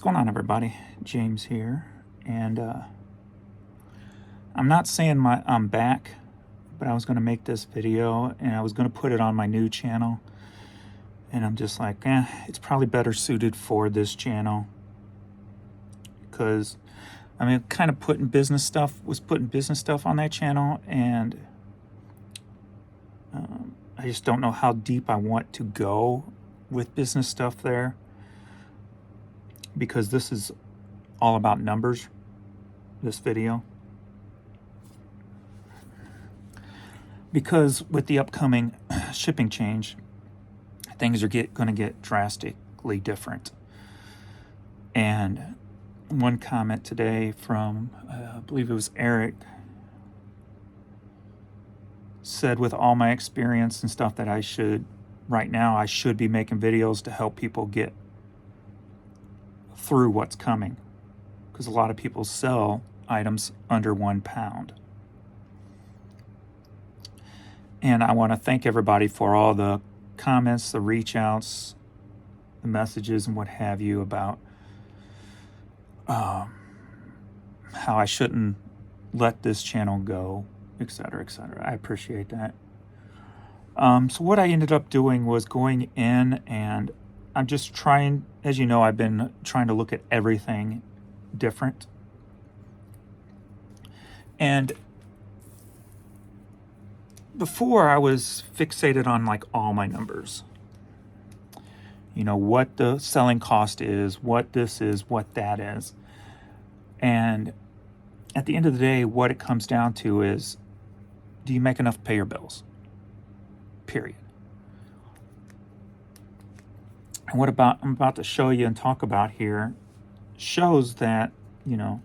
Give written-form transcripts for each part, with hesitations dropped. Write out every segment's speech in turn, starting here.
going on, everybody? James here, and I'm not saying I'm back, but I was going to make this video and I was going to put it on my new channel, and I'm just like, it's probably better suited for this channel because I mean, kind of putting business stuff on that channel, and I just don't know how deep I want to go with business stuff there, because this is all about numbers, this video. Because with the upcoming shipping change, things are going to get drastically different. And one comment today from, I believe it was Eric, said with all my experience and stuff that right now I should be making videos to help people get through what's coming, because a lot of people sell items under £1. And I want to thank everybody for all the comments, the reach outs, the messages, and what have you about how I shouldn't let this channel go, etc., etc. I appreciate that. So what I ended up doing was going in, and I'm just trying, as you know, I've been trying to look at everything different. And before, I was fixated on like all my numbers. You know, what the selling cost is, what this is, what that is. And at the end of the day, what it comes down to is, do you make enough to pay your bills? Period. And what I'm about to show you and talk about here shows that, you know,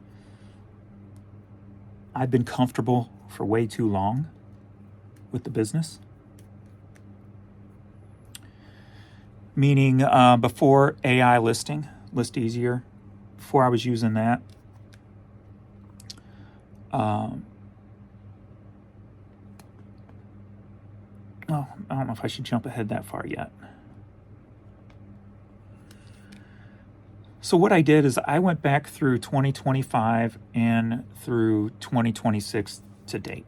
I've been comfortable for way too long with the business. Meaning before AI listing, List Easier, before I was using that, oh, I don't know if I should jump ahead that far yet. So what I did is I went back through 2025 and through 2026 to date.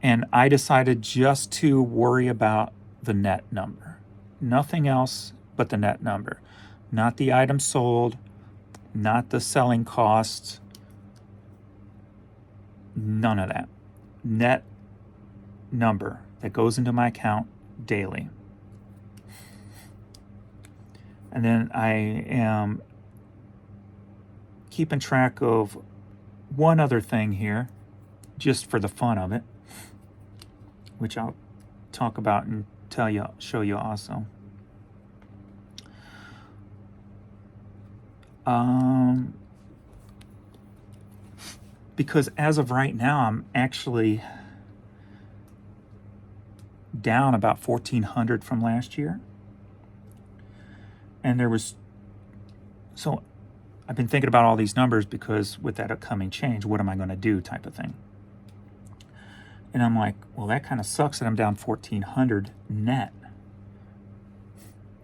And I decided just to worry about the net number. Nothing else but the net number. Not the items sold, not the selling costs, none of that. Net number that goes into my account daily. And then I am keeping track of one other thing here, just for the fun of it, which I'll talk about and show you also. Because as of right now, I'm actually down about 1,400 from last year. And so I've been thinking about all these numbers, because with that upcoming change, what am I going to do type of thing. And I'm like, well, that kind of sucks that I'm down 1,400 net.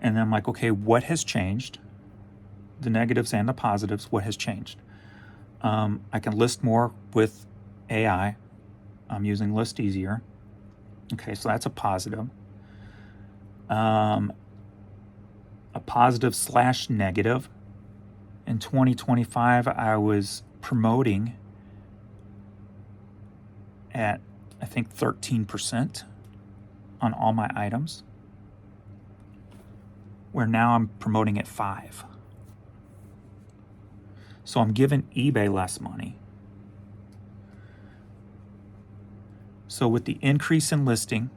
And then I'm like, okay, what has changed? The negatives and the positives, what has changed? I can list more with AI. I'm using List Easier. Okay, so that's a positive. A positive / negative. In 2025, I was promoting at, I think, 13% on all my items, where now I'm promoting at 5%. So I'm giving eBay less money. So with the increase in listing,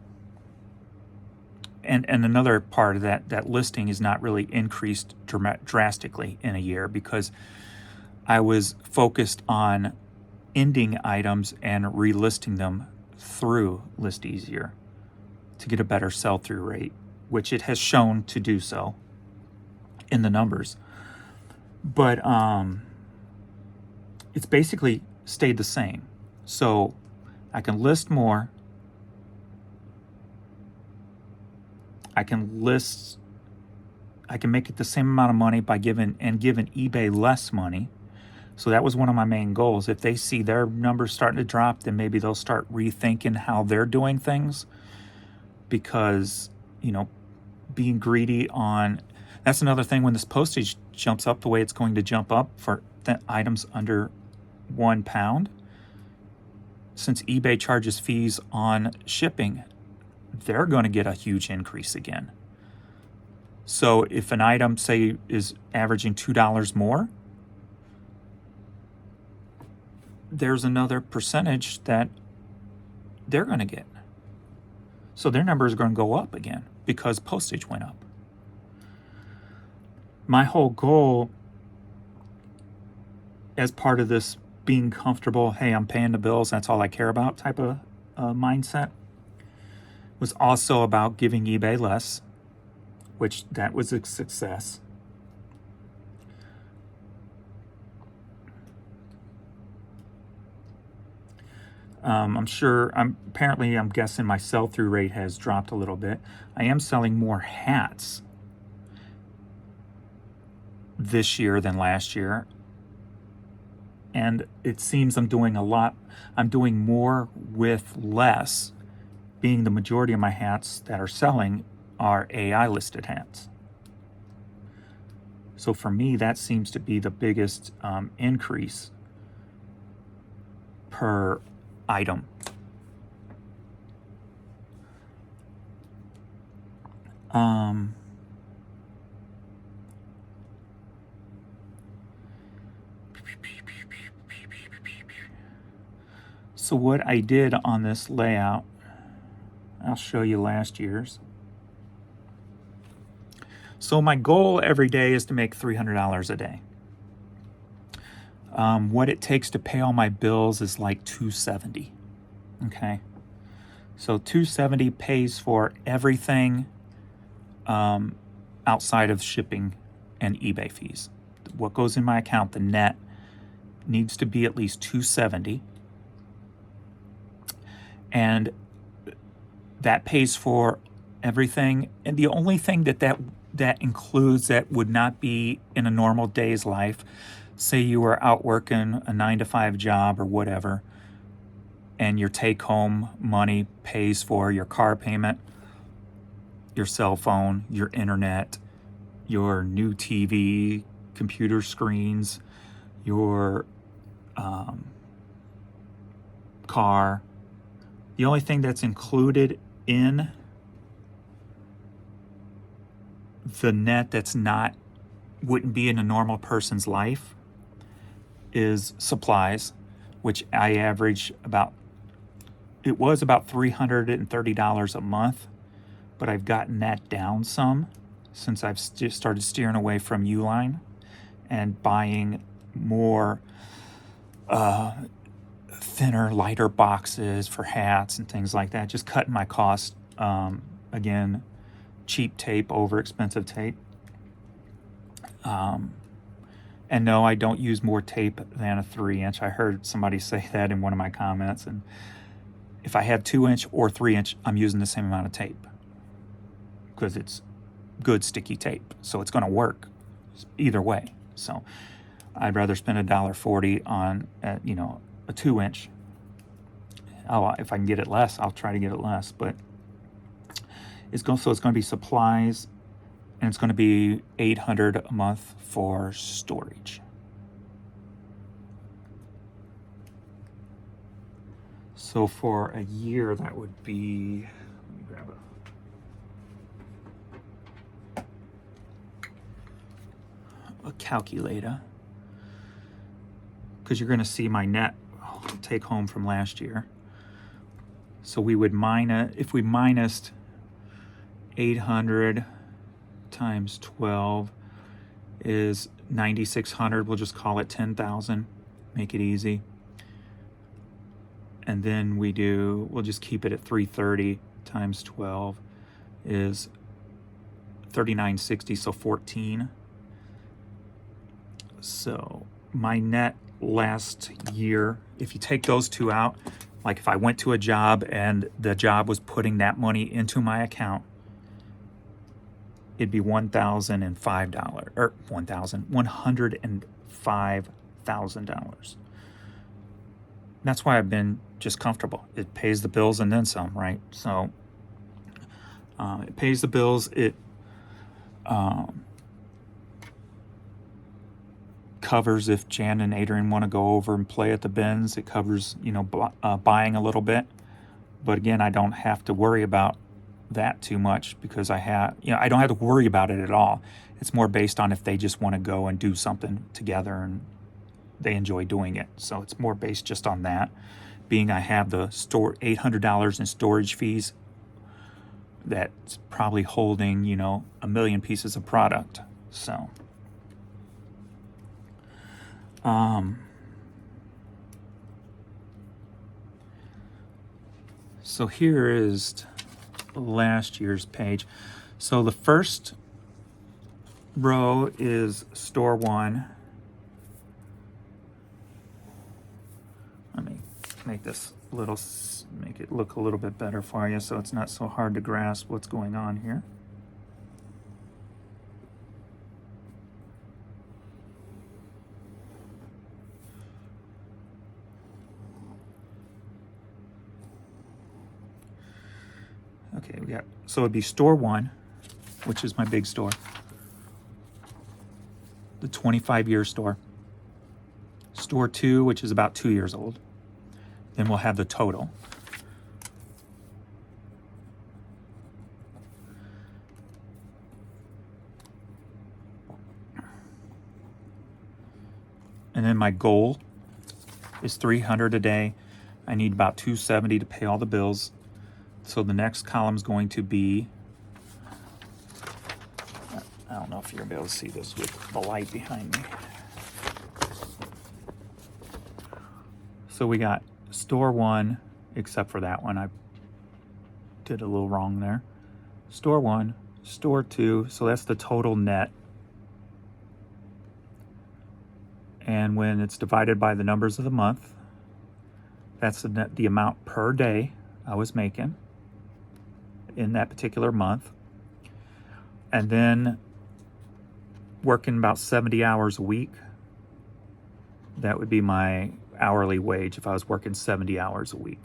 and another part of that listing is not really increased drastically in a year, because I was focused on ending items and relisting them through List Easier to get a better sell-through rate, which it has shown to do so in the numbers. But it's basically stayed the same. So I can list more. I can list I can make it the same amount of money by giving eBay less money. So that was one of my main goals. If they see their numbers starting to drop, then maybe they'll start rethinking how they're doing things, because, being greedy on, that's another thing when this postage jumps up the way it's going to jump up for the items under £1, since eBay charges fees on shipping, they're going to get a huge increase again. So if an item, say, is averaging $2 more, there's another percentage that they're going to get. So their numbers are going to go up again because postage went up. My whole goal as part of this being comfortable, hey, I'm paying the bills, that's all I care about type of mindset, was also about giving eBay less, which that was a success. I'm guessing my sell-through rate has dropped a little bit. I am selling more hats this year than last year. And it seems I'm doing more with less, being the majority of my hats that are selling are AI listed hats. So for me, that seems to be the biggest increase per item. So what I did on this layout, I'll show you last year's. So my goal every day is to make $300 a day. What it takes to pay all my bills is like $270. Okay, so $270 pays for everything outside of shipping and eBay fees. What goes in my account, the net, needs to be at least $270, and that pays for everything. And the only thing that includes that would not be in a normal day's life, say you were out working a 9-to-5 job or whatever, and your take-home money pays for your car payment, your cell phone, your internet, your new TV, computer screens, your car. The only thing that's included in the net that's wouldn't be in a normal person's life is supplies, which I average it was about $330 a month, but I've gotten that down some since I've started steering away from Uline and buying more thinner, lighter boxes for hats and things like that, just cutting my cost. Again, cheap tape over expensive tape. And no, I don't use more tape than a 3-inch. I heard somebody say that in one of my comments. And if I have 2-inch or 3-inch, I'm using the same amount of tape because it's good sticky tape. So it's going to work either way. So I'd rather spend $1.40 on, a 2-inch. If I can get it less, I'll try to get it less. But it's going to be supplies, and it's going to be $800 a month for storage. So for a year, that would be, let me grab a calculator, because you're going to see my net take home from last year. So we would if we minus 800 times 12 is 9,600. We'll just call it 10,000, make it easy. And then we'll just keep it at 330 times 12 is 3,960, so 14. So my net last year, if you take those two out, like if I went to a job and the job was putting that money into my account, it'd be $1,005 or $105,000. That's why I've been just comfortable. It pays the bills and then some, right? So it pays the bills. It covers if Jan and Adrian want to go over and play at the bins. It covers, buying a little bit. But again, I don't have to worry about that too much because I don't have to worry about it at all. It's more based on if they just want to go and do something together and they enjoy doing it. So it's more based just on that. Being I have the store $800 in storage fees, that's probably holding, 1,000,000 pieces of product. So so here is last year's page. So the first row is store one. Let me make it look a little bit better for you so it's not so hard to grasp what's going on here. Okay, so it'd be store one, which is my big store, the 25-year store. Store two, which is about 2 years old. Then we'll have the total. And then my goal is $300 a day. I need about $270 to pay all the bills. So the next column is going to be, I don't know if you're going to be able to see this with the light behind me. So we got store one, except for that one. I did a little wrong there. Store one, store two, so that's the total net. And when it's divided by the numbers of the month, that's the amount per day I was making in that particular month. And then working about 70 hours a week, that would be my hourly wage if I was working 70 hours a week.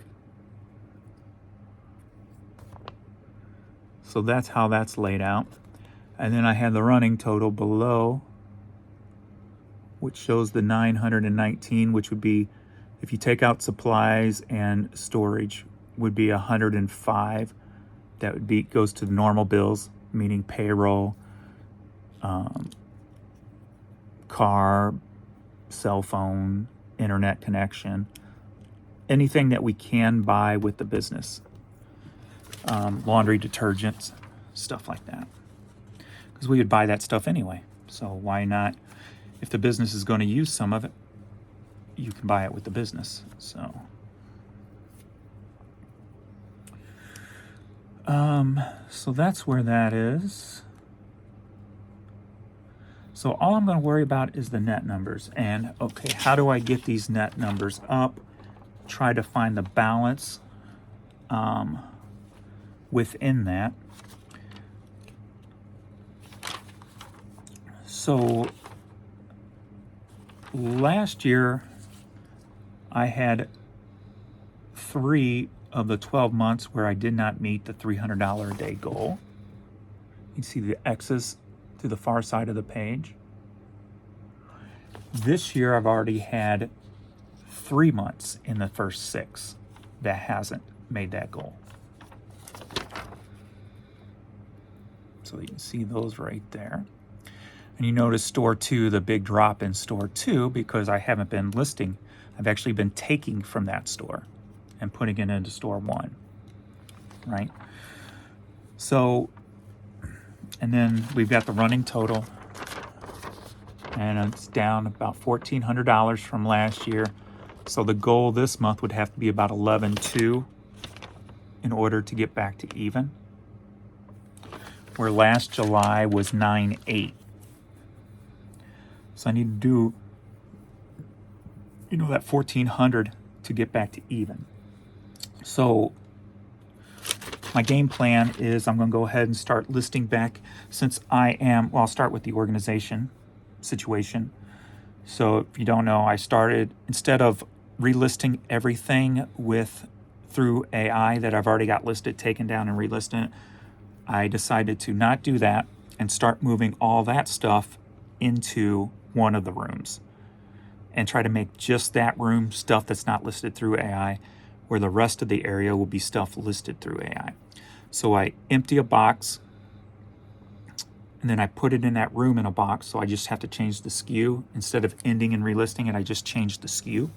So that's how that's laid out. And then I had the running total below, which shows the 919, which would be, if you take out supplies and storage, would be 105. That would be, goes to the normal bills, meaning payroll, car, cell phone, internet connection, anything that we can buy with the business, laundry detergents, stuff like that, because we would buy that stuff anyway. So why not? If the business is going to use some of it, you can buy it with the business. So that's where that is. So all I'm going to worry about is the net numbers. And okay, how do I get these net numbers up? Try to find the balance within that. So last year I had 3 of the 12 months where I did not meet the $300 a day goal. You can see the X's to the far side of the page. This year I've already had 3 months in the first 6 that hasn't made that goal. So you can see those right there. And you notice store 2, the big drop in store 2, because I haven't been listing. I've actually been taking from that store and putting it into store 1, right? So, and then we've got the running total, and it's down about $1,400 from last year. So the goal this month would have to be about 11.2 in order to get back to even, where last July was 9.8. So I need to do, that 1,400 to get back to even. So my game plan is I'm going to go ahead and start listing back, since I'll start with the organization situation. So if you don't know, I started, instead of relisting everything through AI that I've already got listed, taken down and relisting it, I decided to not do that and start moving all that stuff into one of the rooms and try to make just that room stuff that's not listed through AI, where the rest of the area will be stuff listed through AI. So I empty a box and then I put it in that room in a box. So I just have to change the SKU. Instead of ending and relisting it, I just change the SKU.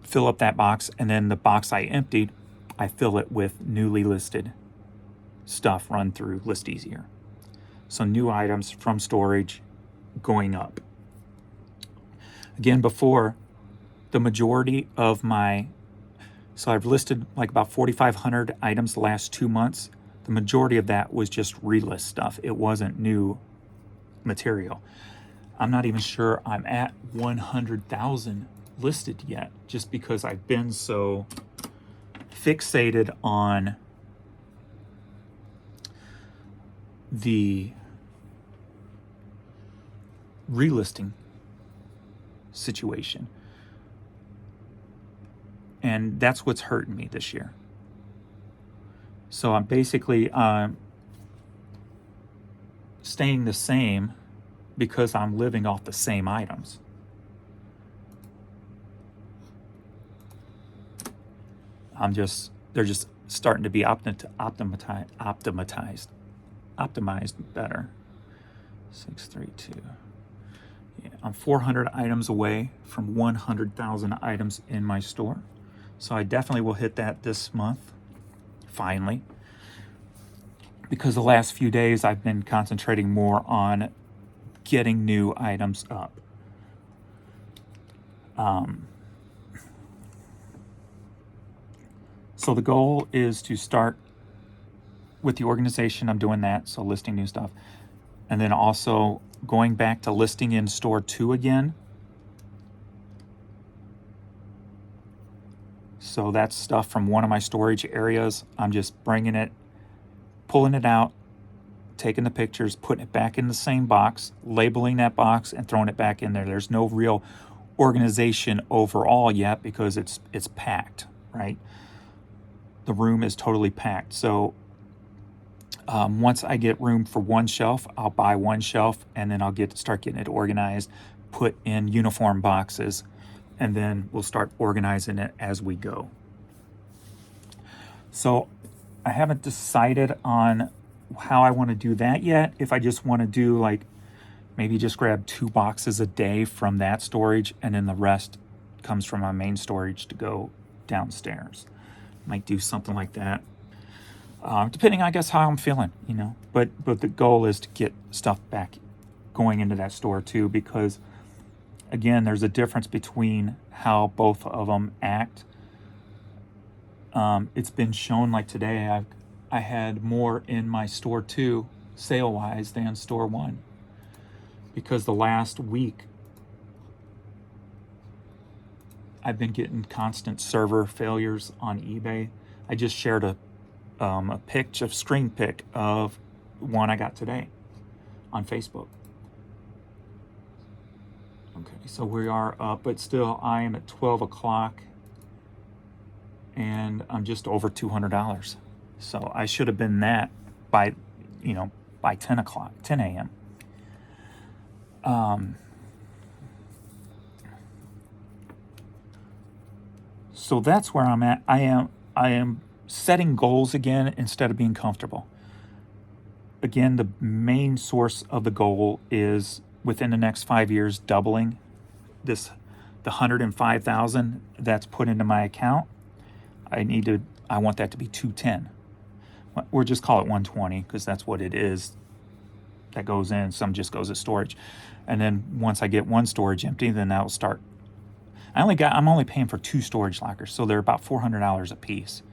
Fill up that box, and then the box I emptied, I fill it with newly listed stuff run through List Easier. So new items from storage going up. Again, before, the majority of so I've listed like about 4,500 items the last 2 months. The majority of that was just relist stuff. It wasn't new material. I'm not even sure I'm at 100,000 listed yet, just because I've been so fixated on the relisting situation. And that's what's hurting me this year. So I'm basically staying the same because I'm living off the same items. They're just starting to be optimized better. 632. Yeah, I'm 400 items away from 100,000 items in my store. So I definitely will hit that this month, finally. Because the last few days I've been concentrating more on getting new items up. So the goal is to start with the organization. I'm doing that, so listing new stuff. And then also going back to listing in store 2 again. So that's stuff from one of my storage areas. I'm just bringing it, pulling it out, taking the pictures, putting it back in the same box, labeling that box, and throwing it back in there. There's no real organization overall yet because it's packed, right? The room is totally packed. So once I get room for one shelf, I'll buy one shelf, and then I'll start getting it organized, put in uniform boxes, and then we'll start organizing it as we go. So I haven't decided on how I want to do that yet. If I just want to do like maybe just grab 2 boxes a day from that storage, and then the rest comes from my main storage to go downstairs. Might do something like that. Depending, I guess, how I'm feeling, But the goal is to get stuff back going into that store too, because again, there's a difference between how both of them act. It's been shown, like today, I had more in my store 2 sale-wise than store 1, because the last week I've been getting constant server failures on eBay. I just shared a screen pic of one I got today on Facebook. Okay, so we are up, but still I am at 12 o'clock and I'm just over $200. So I should have been that by 10 a.m. So that's where I'm at. I am setting goals again instead of being comfortable. Again, the main source of the goal is within the next 5 years doubling the 105,000 that's put into my account. I want that to be 210. Or just call it 120 because that's what it is. That goes in. Some just goes as storage, and then once I get one storage empty, then that'll start. I'm only paying for 2 storage lockers, so they're about $400 a piece.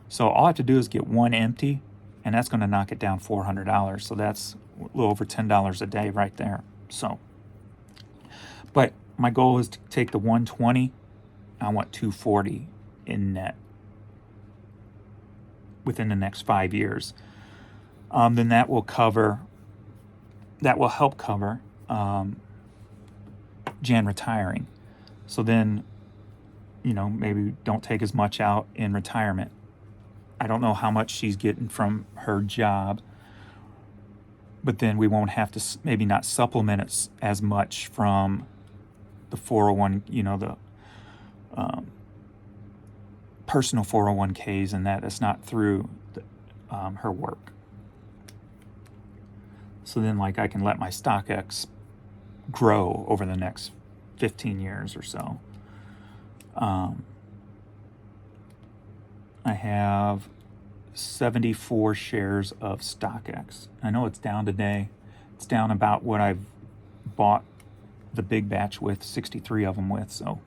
So all I have to do is get one empty, and that's going to knock it down $400. So that's a little over $10 a day right there. So, but my goal is to take the 120. I want 240 in net within the next 5 years, then that will help cover Jan retiring. So then, maybe don't take as much out in retirement. I don't know how much she's getting from her job, but then we won't have to maybe not supplement it as much from the 401, the personal 401ks, and that's not through her work. So then, I can let my StockX grow over the next 15 years or so. I have 74 shares of StockX. I know it's down today. It's down about what I've bought the big batch with, 63 of them with. So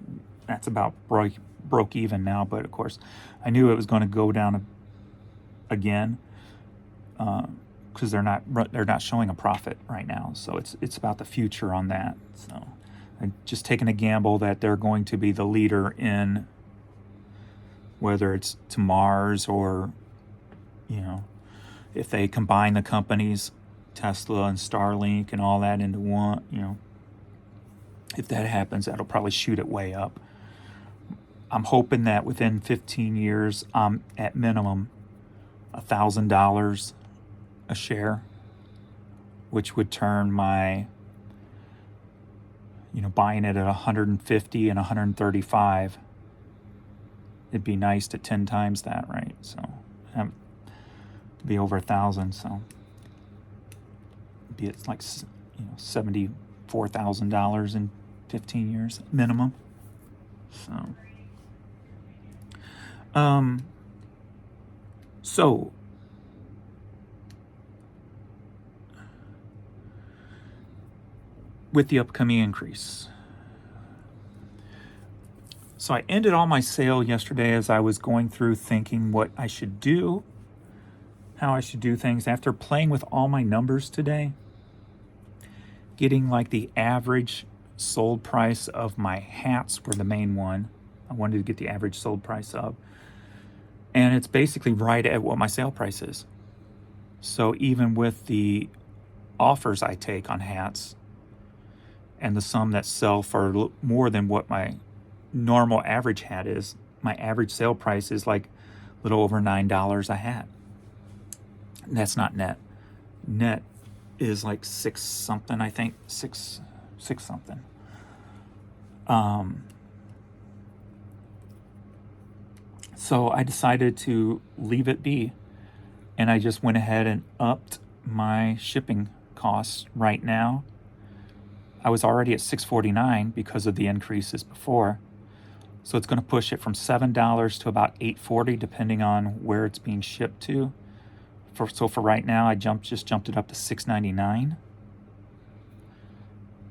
that's about broke even now. But of course, I knew it was going to go down again because they're not showing a profit right now. So it's about the future on that. So I'm just taking a gamble that they're going to be the leader in whether it's to Mars or, if they combine the companies, Tesla and Starlink and all that into one, if that happens, that'll probably shoot it way up. I'm hoping that within 15 years, I'm at minimum $1,000 a share, which would turn my, buying it at 150 and 135. It'd be nice to 10 times that, right? So it'd be over 1,000. So it's like $74,000 in 15 years minimum. So with the upcoming increase. So I ended all my sale yesterday as I was going through thinking what I should do, how I should do things. After playing with all my numbers today, getting the average sold price of my hats were the main one. I wanted to get the average sold price of. And it's basically right at what my sale price is. So even with the offers I take on hats and the some that sell for more than what my normal average hat is, my average sale price is a little over $9 a hat. And that's not net. Net is six something, I think. Six something. So I decided to leave it be, and I just went ahead and upped my shipping costs right now. I was already at $6.49 because of the increases before. So it's going to push it from $7 to about $8.40 depending on where it's being shipped to. So for right now, I just jumped it up to $6.99.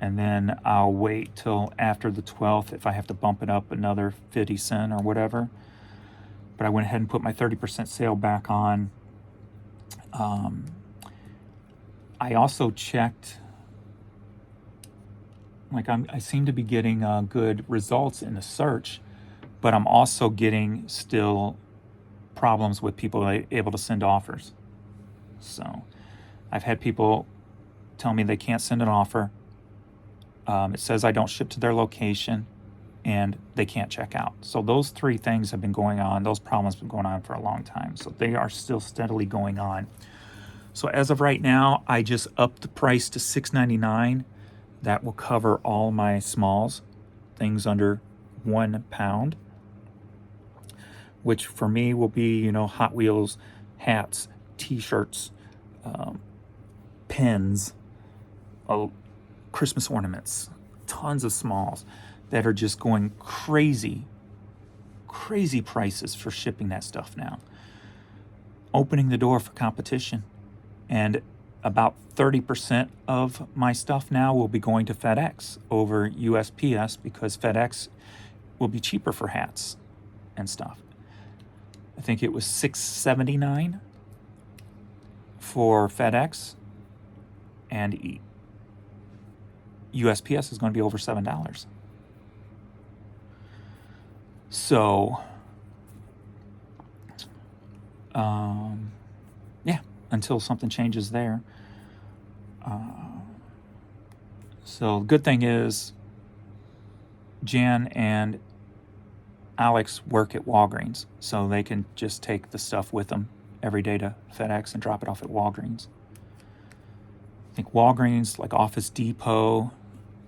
And then I'll wait till after the 12th if I have to bump it up another 50 cents or whatever. But I went ahead and put my 30% sale back on. I also checked, I seem to be getting good results in the search, but I'm also getting still problems with people able to send offers. So I've had people tell me they can't send an offer. It says I don't ship to their location, and they can't check out. So those three things have been going on. Those problems have been going on for a long time. So they are still steadily going on. So as of right now, I just upped the price to $6.99. That will cover all my smalls, things under 1 pound, which for me will be, Hot Wheels, hats, T-shirts, pens, Christmas ornaments, tons of smalls that are just going crazy prices for shipping that stuff now. Opening the door for competition. And about 30% of my stuff now will be going to FedEx over USPS because FedEx will be cheaper for hats and stuff. I think it was $6.79 for FedEx, and USPS is going to be over $7. So Yeah, until something changes there. So good thing is Jan and Alex work at Walgreens, so they can just take the stuff with them every day to FedEx and drop it off at Walgreens. I think Walgreens, like Office Depot,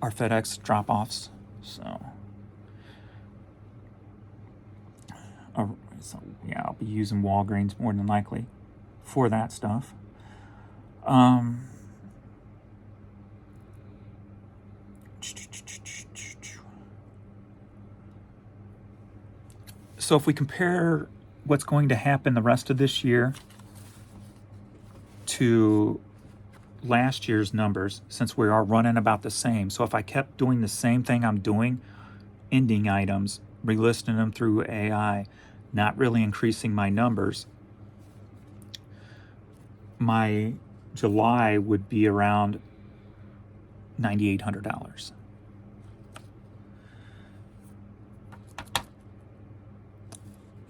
are FedEx drop-offs. So yeah, I'll be using Walgreens more than likely for that stuff. So if we compare what's going to happen the rest of this year to last year's numbers, since we are running about the same. So if I kept doing the same thing I'm doing, ending items, relisting them through AI, not really increasing my numbers, my July would be around $9,800.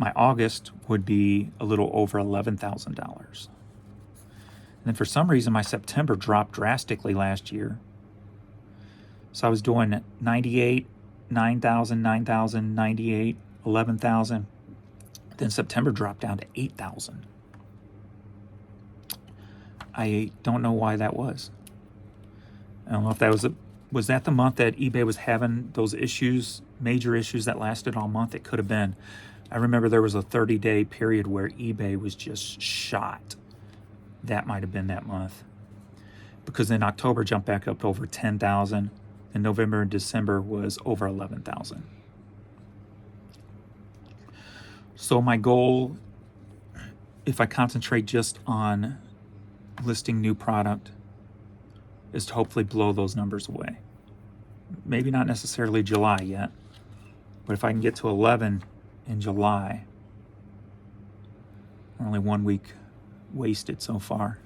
My August would be a little over $11,000. And then for some reason, my September dropped drastically last year. So I was doing 98, 9,000, 9,000, 98, 11,000. Then September dropped down to 8,000. I don't know why that was. I don't know if that was that the month that eBay was having those issues, major issues that lasted all month? It could have been. I remember there was a 30-day period where eBay was just shot. That might have been that month. Because then October jumped back up to over 10,000, and November and December was over 11,000. So my goal, if I concentrate just on listing new product, is to hopefully blow those numbers away. Maybe not necessarily July yet, but if I can get to 11 in July, only 1 week wasted so far.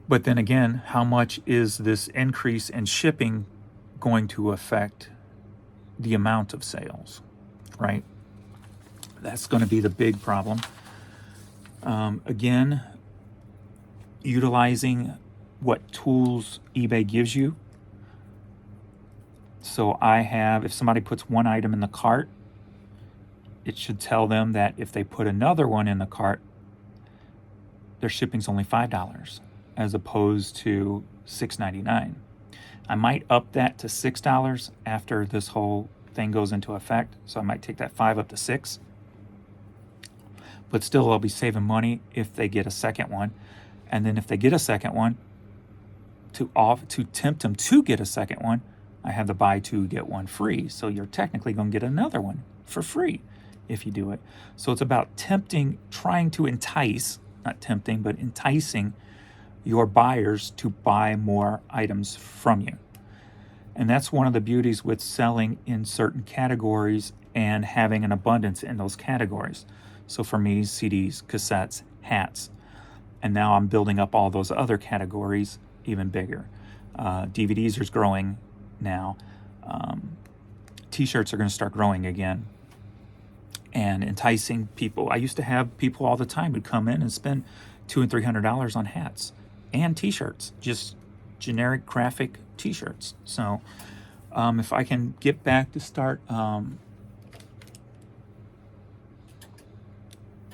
But then again, how much is this increase in shipping going to affect the amount of sales, right? That's going to be the big problem. Again, utilizing what tools eBay gives you. So I have, if somebody puts one item in the cart, it should tell them that if they put another one in the cart, their shipping's only $5 as opposed to $6.99. I might up that to $6 after this whole thing goes into effect. So I might take that 5 up to 6. But still, I'll be saving money if they get a second one. And then if they get a second one, to tempt them to get a second one, I have the buy two, get one free. So you're technically going to get another one for free if you do it. So it's about trying to entice, not tempting, but enticing your buyers to buy more items from you. And that's one of the beauties with selling in certain categories and having an abundance in those categories. So for me, CDs, cassettes, hats. And now I'm building up all those other categories even bigger. DVDs are growing now. T-shirts are going to start growing again. And enticing people. I used to have people all the time who'd come in and spend $200 and $300 on hats and T-shirts, just generic graphic T-shirts. So if I can get back to start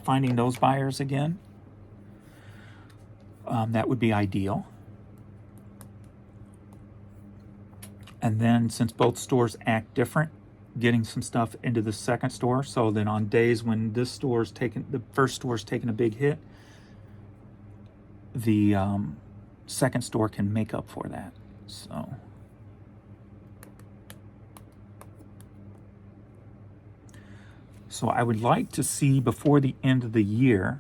finding those buyers again, that would be ideal. And then since both stores act different, getting some stuff into the second store. So then on days when the first store's taking a big hit, the second store can make up for that. So I would like to see before the end of the year,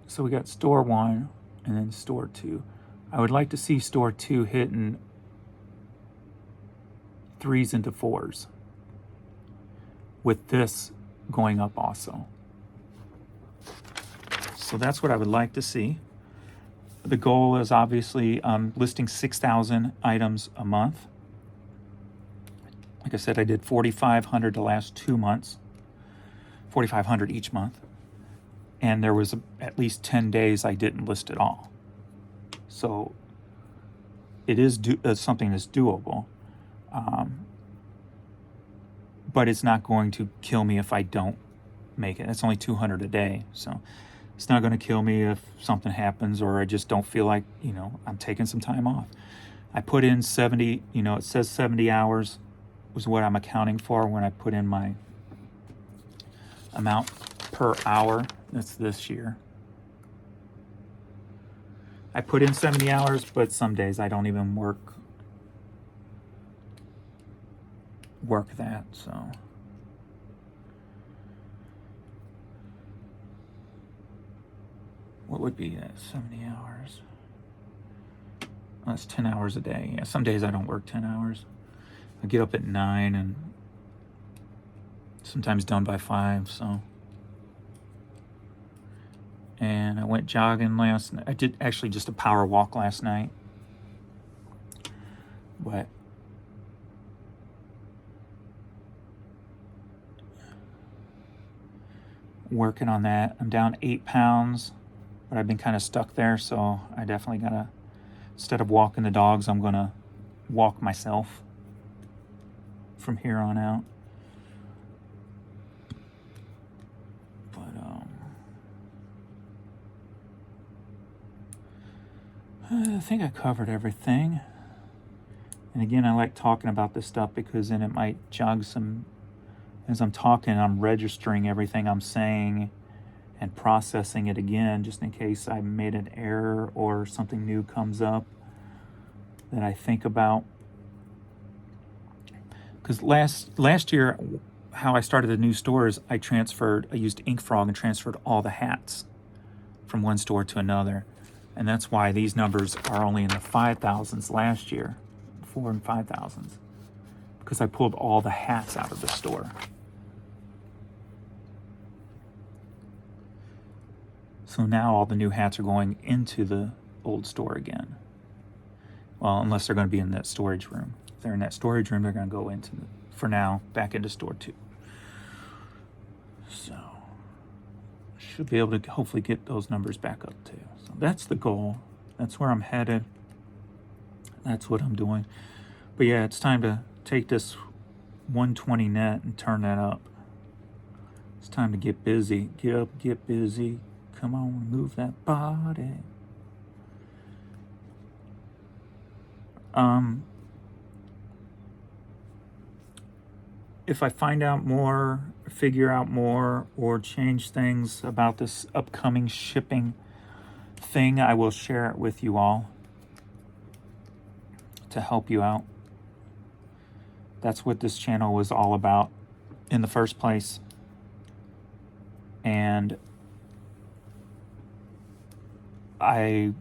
so we got store 1 and then store 2. I would like to see store 2 hitting 3s into 4s with this going up also. So that's what I would like to see. The goal is obviously listing 6,000 items a month. Like I said, I did 4,500 the last 2 months, 4,500 each month. And there was at least 10 days I didn't list at all. So it is something that's doable. But it's not going to kill me if I don't make it. It's only 200 a day. So it's not going to kill me if something happens or I just don't feel like, I'm taking some time off. I put in 70, it says 70 hours was what I'm accounting for when I put in my amount per hour. That's this year. I put in 70 hours, but some days I don't even work that, so. What would be that, 70 hours? Well, that's 10 hours a day. Yeah, some days I don't work 10 hours. I get up at 9 and sometimes done by 5, so. And I went jogging last night. I did actually just a power walk last night. But working on that. I'm down 8 pounds, but I've been kind of stuck there, so I definitely gotta, instead of walking the dogs, I'm gonna walk myself from here on out. But I think I covered everything. And again, I like talking about this stuff because then it might jog some. As I'm talking, I'm registering everything I'm saying and processing it again, just in case I made an error or something new comes up that I think about. Because last year, how I started the new store is I used Ink Frog and transferred all the hats from one store to another. And that's why these numbers are only in the 5,000s last year, 4 and 5,000s, because I pulled all the hats out of the store. So now all the new hats are going into the old store again. Well, unless they're going to be in that storage room. If they're in that storage room, they're going to go into, for now, back into store 2. So, should be able to hopefully get those numbers back up too. So that's the goal. That's where I'm headed. That's what I'm doing. But yeah, it's time to take this 120 net and turn that up. It's time to get busy. Get up, get busy. Come on, move that body. If I find out more, figure out more, or change things about this upcoming shipping thing, I will share it with you all to help you out. That's what this channel was all about in the first place. And I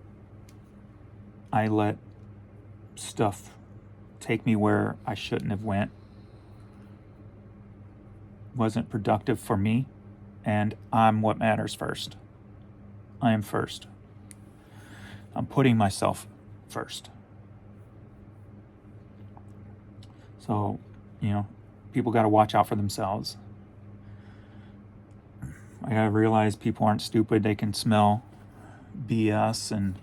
let stuff take me where I shouldn't have went. Wasn't productive for me, and I'm what matters first. I am first. I'm putting myself first. So, people got to watch out for themselves. I got to realize people aren't stupid. They can smell BS and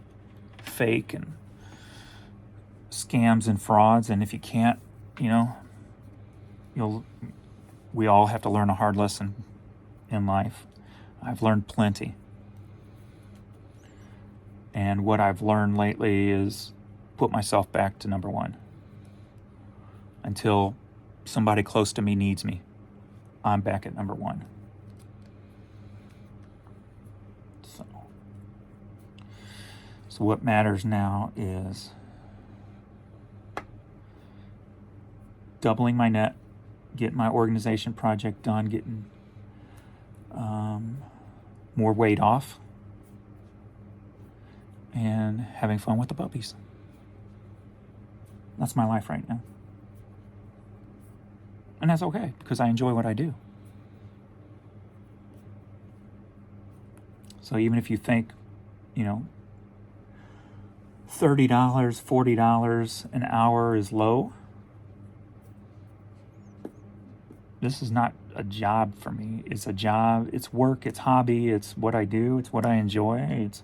fake and scams and frauds, and if you can't, we all have to learn a hard lesson in life. I've learned plenty. And what I've learned lately is put myself back to number 1. Until somebody close to me needs me, I'm back at number 1. So what matters now is doubling my net, getting my organization project done, getting more weight off, and having fun with the puppies. That's my life right now. And that's okay, because I enjoy what I do. So even if you think, $30, $40 an hour is low, This is not a job for me. It's a job, it's work, it's hobby, it's what I do, it's what I enjoy. It's,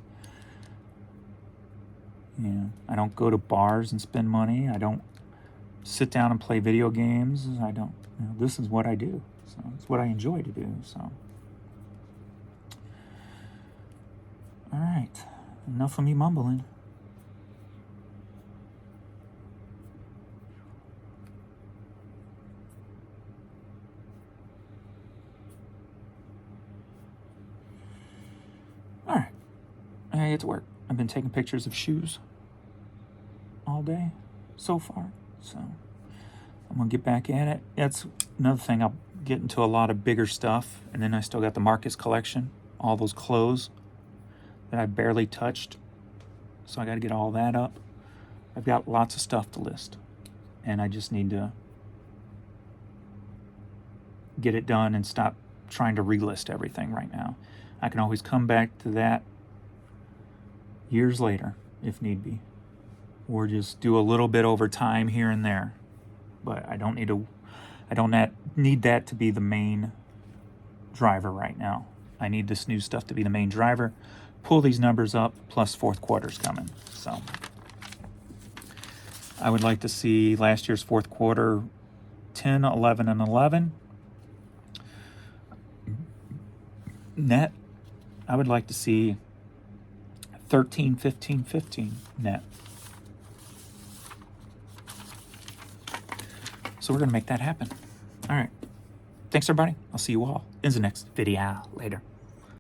you know, I don't go to bars and spend money. I don't sit down and play video games. I don't, you know, this is what I do. So it's what I enjoy to do. So, all right, enough of me mumbling. All right, I get to work. I've been taking pictures of shoes all day so far. So I'm gonna get back at it. That's another thing. I'll get into a lot of bigger stuff, and then I still got the Marcus collection, all those clothes that I barely touched. So I got to get all that up. I've got lots of stuff to list, and I just need to get it done and stop trying to relist everything right now. I can always come back to that years later if need be, or just do a little bit over time here and there. But I don't need that to be the main driver right now. I need this new stuff to be the main driver. Pull these numbers up, plus fourth quarter's coming. So I would like to see last year's fourth quarter 10, 11, and 11. Net, I would like to see 13, 15, 15 net. So we're going to make that happen. All right. Thanks, everybody. I'll see you all in the next video. Later.